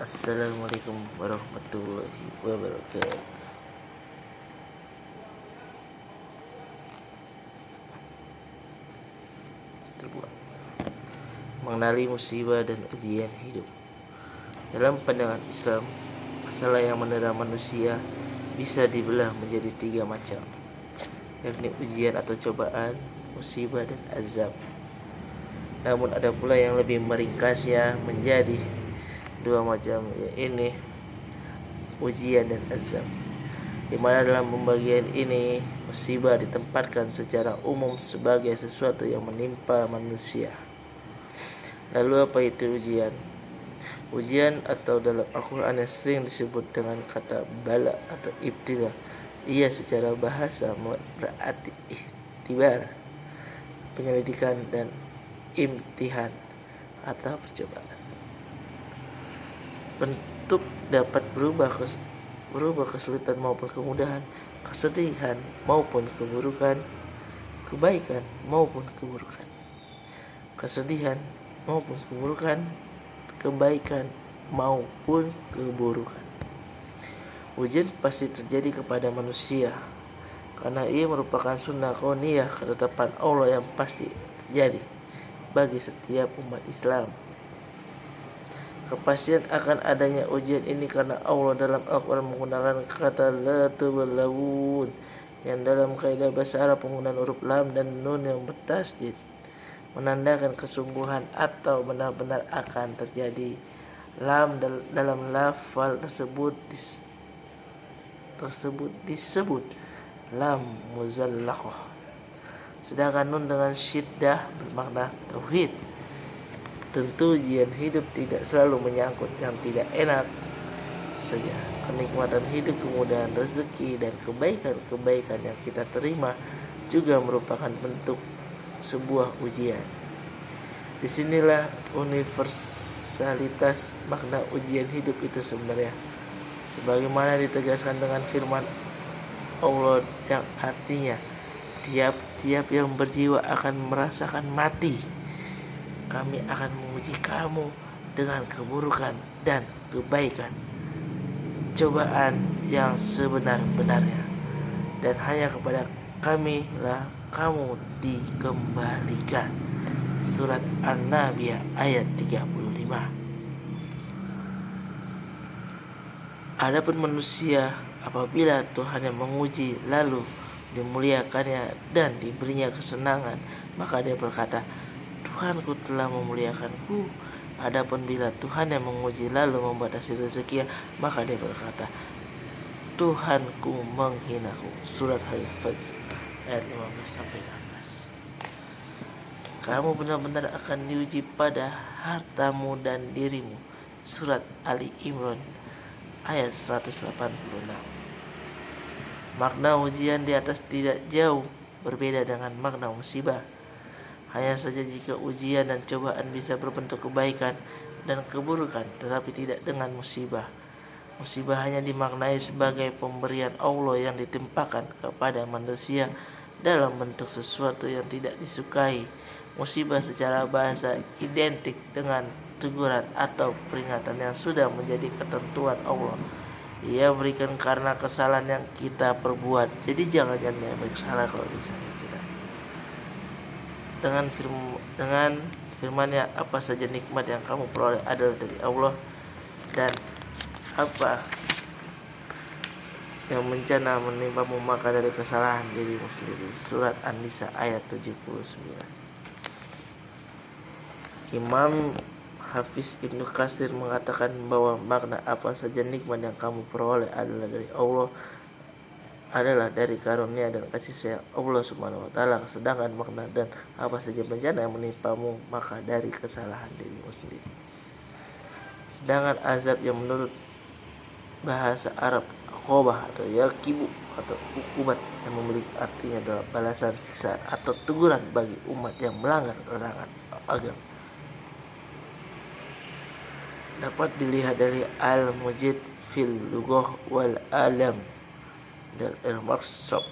Assalamualaikum warahmatullahi wabarakatuh. Terbuat. Mengenali musibah dan ujian hidup. Dalam pandangan Islam, masalah yang menimpa manusia bisa dibelah menjadi 3 macam, yakni ujian atau cobaan, musibah, dan azab. Namun ada pula yang lebih meringkasnya menjadi 2 macam, yaitu ujian dan azab, di mana dalam pembagian ini musibah ditempatkan secara umum sebagai sesuatu yang menimpa manusia. Lalu apa itu ujian? Ujian atau dalam Al-Quran yang sering disebut dengan kata bala atau ibtila, ia secara bahasa berarti ikhtibar, penyelidikan, dan imtihan atau percobaan. Bentuk dapat berubah kesulitan maupun kemudahan, kesedihan maupun keburukan, kebaikan maupun keburukan, kesedihan maupun keburukan, kebaikan maupun keburukan. Ujian pasti terjadi kepada manusia karena ia merupakan sunnah kauniyah, ketetapan Allah yang pasti terjadi bagi setiap umat Islam. Kepastian akan adanya ujian ini karena Allah dalam Al-Quran menggunakan kata la tubalawun, yang dalam kaidah bahasa Arab penggunaan huruf lam dan nun yang bertasydid menandakan kesungguhan atau benar-benar akan terjadi. Lam dalam lafal tersebut disebut lam muzallaqah, sedangkan nun dengan syiddah bermakna tauhid. Tentu ujian hidup tidak selalu menyangkut yang tidak enak saja. Kenikmatan hidup, kemudahan rezeki, dan kebaikan-kebaikan yang kita terima juga merupakan bentuk sebuah ujian. Disinilah universalitas makna ujian hidup itu sebenarnya, sebagaimana ditegaskan dengan firman Allah yang artinya tiap-tiap yang berjiwa akan merasakan mati. Kami akan menguji kamu dengan keburukan dan kebaikan, cobaan yang sebenar-benarnya, dan hanya kepada kami lah kamu dikembalikan. Surat An-Nabiah ayat 35. Adapun manusia, apabila Tuhan yang menguji lalu dimuliakannya dan diberinya kesenangan, maka dia berkata, Tuhanku telah memuliakanku. Adapun bila Tuhan yang menguji lalu membatasi rezekinya, maka dia berkata, Tuhanku menghinaku. Surat Al-Fajr ayat 15-16. Kamu benar-benar akan diuji pada hartamu dan dirimu. Surat Ali Imran ayat 186. Makna ujian di atas tidak jauh berbeda dengan makna musibah. Hanya saja jika ujian dan cobaan bisa berbentuk kebaikan dan keburukan, tetapi tidak dengan musibah. Musibah hanya dimaknai sebagai pemberian Allah yang ditimpakan kepada manusia dalam bentuk sesuatu yang tidak disukai. Musibah secara bahasa identik dengan teguran atau peringatan yang sudah menjadi ketentuan Allah. Ia berikan karena kesalahan yang kita perbuat. Jadi jangan bersalah kalau misalnya kita. Dengan firman-Nya, apa saja nikmat yang kamu peroleh adalah dari Allah, dan apa yang bencana menimpamu maka dari kesalahan dirimu sendiri. Surat An-Nisa ayat 79. Imam Hafiz Ibnu Katsir mengatakan bahwa makna apa saja nikmat yang kamu peroleh adalah dari Allah adalah dari karunia dan kasih sayang Allah Subhanahu wa taala, sedangkan makna dan apa saja bencana yang menimpamu maka dari kesalahan dirimu sendiri. Sedangkan azab yang menurut bahasa Arab aqobah atau yakibu atau hukumat yang memiliki artinya adalah balasan, siksa atau teguran bagi umat yang melanggar larangan agama. Dapat dilihat dari Al-Mujid fil Lughah wal Alam dan Al-Marshab,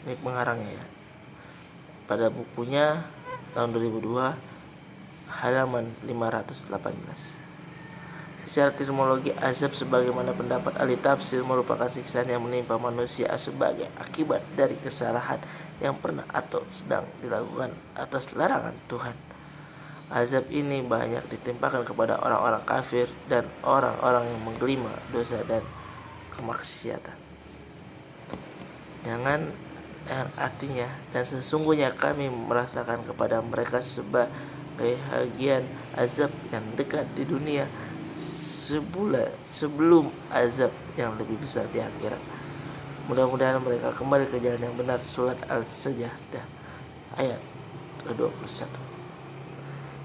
ini pengarangnya ya, pada bukunya tahun 2002 halaman 518. Secara etimologi, azab sebagaimana pendapat ahli tafsir merupakan siksaan yang menimpa manusia sebagai akibat dari kesalahan yang pernah atau sedang dilakukan atas larangan Tuhan. Azab ini banyak ditimpakan kepada orang-orang kafir dan orang-orang yang menggelima dosa dan kemaksiatan. Dengan yang artinya, dan sesungguhnya kami merasakan kepada mereka sebagai bagian azab yang dekat di dunia sebelum azab yang lebih besar di akhirat. Mudah-mudahan mereka kembali ke jalan yang benar. Surat Al-Sajdah ayat 21.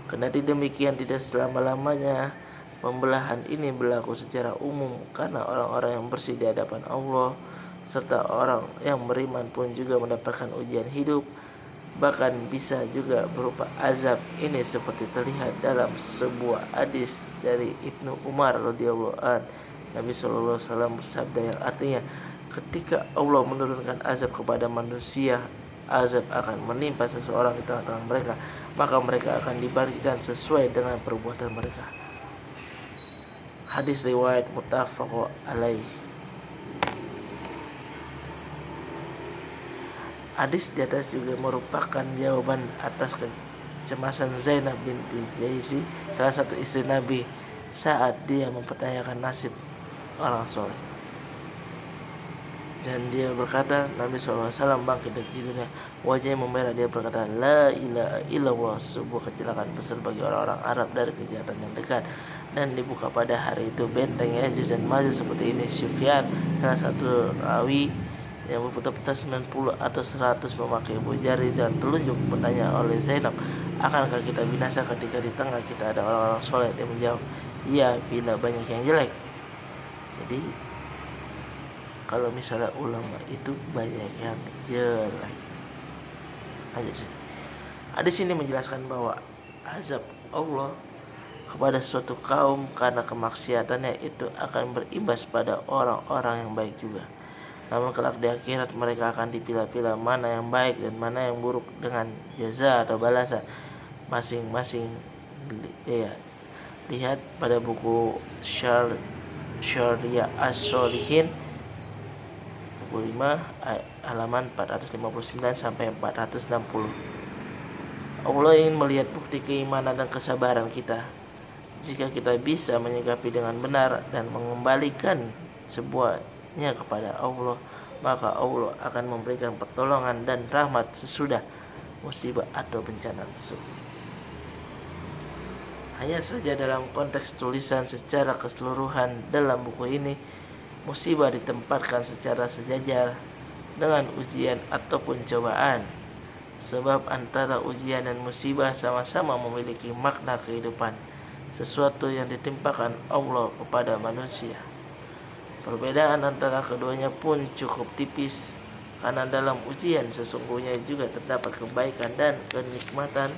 Kendati demikian, tidak selama-lamanya pembelahan ini berlaku secara umum, karena orang-orang yang bersih di hadapan Allah serta orang yang beriman pun juga mendapatkan ujian hidup, bahkan bisa juga berupa azab. Ini seperti terlihat dalam sebuah hadis dari Ibnu Umar radhiyallahu an. Nabi sallallahu alaihi wasallam bersabda yang artinya, ketika Allah menurunkan azab kepada manusia, azab akan menimpa seseorang di tengah-tengah mereka, maka mereka akan diberikan sesuai dengan perbuatan mereka. Hadis riwayat muttafaq alaih. Hadis di atas juga merupakan jawaban atas kecemasan Zainab binti Jahsy, salah satu istri Nabi, saat dia mempertanyakan nasib orang soleh. Dan dia berkata, Nabi SAW bangkit dari dunia, wajahnya memerah. Dia berkata, la ilaha illallah, sebuah kecelakaan besar bagi orang-orang Arab dari kejahatan yang dekat. Dan dibuka pada hari itu benteng Ya'juj dan Ma'juj seperti ini. Sufyan, salah satu rawi yang berputar-putar 90 atau 100 memakai ibu jari dan telunjuk, bertanya oleh Zainab, akankah kita binasa ketika di tengah kita ada orang-orang soleh? Dia menjawab, iya, bila banyak yang jelek. Jadi kalau misalnya ulama itu banyak yang jelek aja sih. Hadis ini menjelaskan bahwa azab Allah kepada suatu kaum karena kemaksiatannya itu akan berimbas pada orang-orang yang baik juga. Namun kelak di akhirat mereka akan dipilah-pilah mana yang baik dan mana yang buruk dengan jaza atau balasan masing-masing. Lihat pada buku Syariah As-Sholihin 5 halaman 459 sampai 460. Allah ingin melihat bukti keimanan dan kesabaran kita. Jika kita bisa menyikapi dengan benar dan mengembalikan semuanya kepada Allah, maka Allah akan memberikan pertolongan dan rahmat sesudah musibah atau bencana tersebut. Hanya saja dalam konteks tulisan secara keseluruhan dalam buku ini, musibah ditempatkan secara sejajar dengan ujian ataupun cobaan, sebab antara ujian dan musibah sama-sama memiliki makna kehidupan, sesuatu yang ditimpakan Allah kepada manusia. Perbedaan antara keduanya pun cukup tipis, karena dalam ujian sesungguhnya juga terdapat kebaikan dan kenikmatan.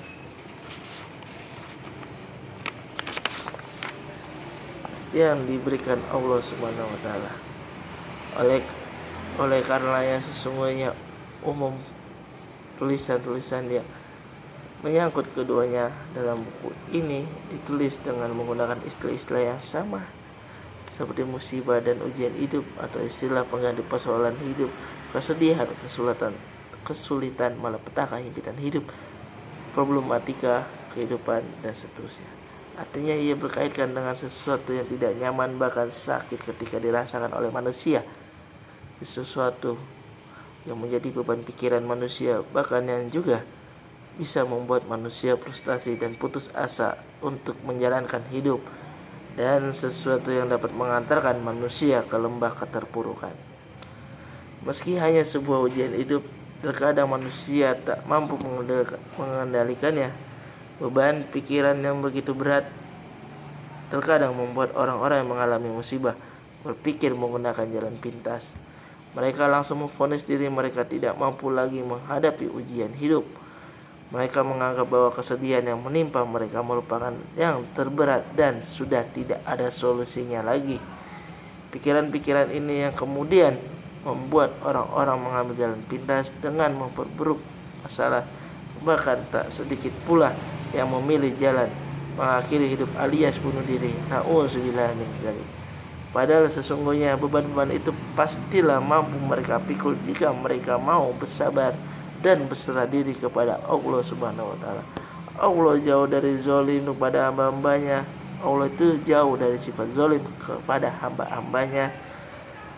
Yang diberikan Allah Subhanahu wa taala. Oleh karenanya sesungguhnya umum tulisan-tulisan yang menyangkut keduanya dalam buku ini ditulis dengan menggunakan istilah-istilah yang sama, seperti musibah dan ujian hidup, atau istilah pengganti persoalan hidup, kesedihan, kesulitan, malapetaka, himpitan hidup, problematika kehidupan, dan seterusnya. Artinya ia berkaitan dengan sesuatu yang tidak nyaman, bahkan sakit ketika dirasakan oleh manusia. Sesuatu yang menjadi beban pikiran manusia, bahkan yang juga bisa membuat manusia frustasi dan putus asa untuk menjalankan hidup, dan sesuatu yang dapat mengantarkan manusia ke lembah keterpurukan. Meski hanya sebuah ujian hidup, terkadang manusia tak mampu mengendalikannya. Beban pikiran yang begitu berat terkadang membuat orang-orang yang mengalami musibah berpikir menggunakan jalan pintas. Mereka langsung memvonis diri mereka tidak mampu lagi menghadapi ujian hidup. Mereka menganggap bahwa kesedihan yang menimpa mereka merupakan yang terberat dan sudah tidak ada solusinya lagi. Pikiran-pikiran ini yang kemudian membuat orang-orang mengambil jalan pintas dengan memperburuk masalah. Bahkan tak sedikit pula yang memilih jalan mengakhiri hidup alias bunuh diri. Na'udzubillah min dzalik. Padahal sesungguhnya beban-beban itu pastilah mampu mereka pikul jika mereka mau bersabar dan berserah diri kepada Allah Subhanahu wa taala. Allah jauh dari zalim kepada hamba-hambanya. Allah itu jauh dari sifat zalim kepada hamba-hambanya.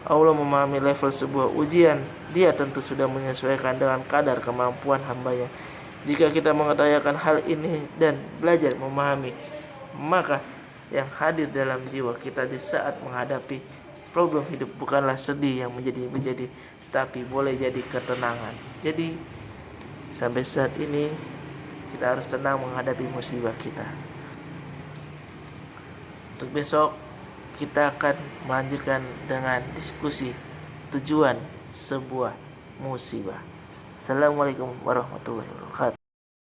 Allah memahami level sebuah ujian. Dia tentu sudah menyesuaikan dengan kadar kemampuan hambanya. Jika kita mengetahui hal ini dan belajar memahami, maka yang hadir dalam jiwa kita di saat menghadapi problem hidup bukanlah sedih yang menjadi, tapi boleh jadi ketenangan. Jadi sampai saat ini kita harus tenang menghadapi musibah kita. Untuk besok kita akan melanjutkan dengan diskusi tujuan sebuah musibah. Assalamualaikum warahmatullahi wabarakatuh.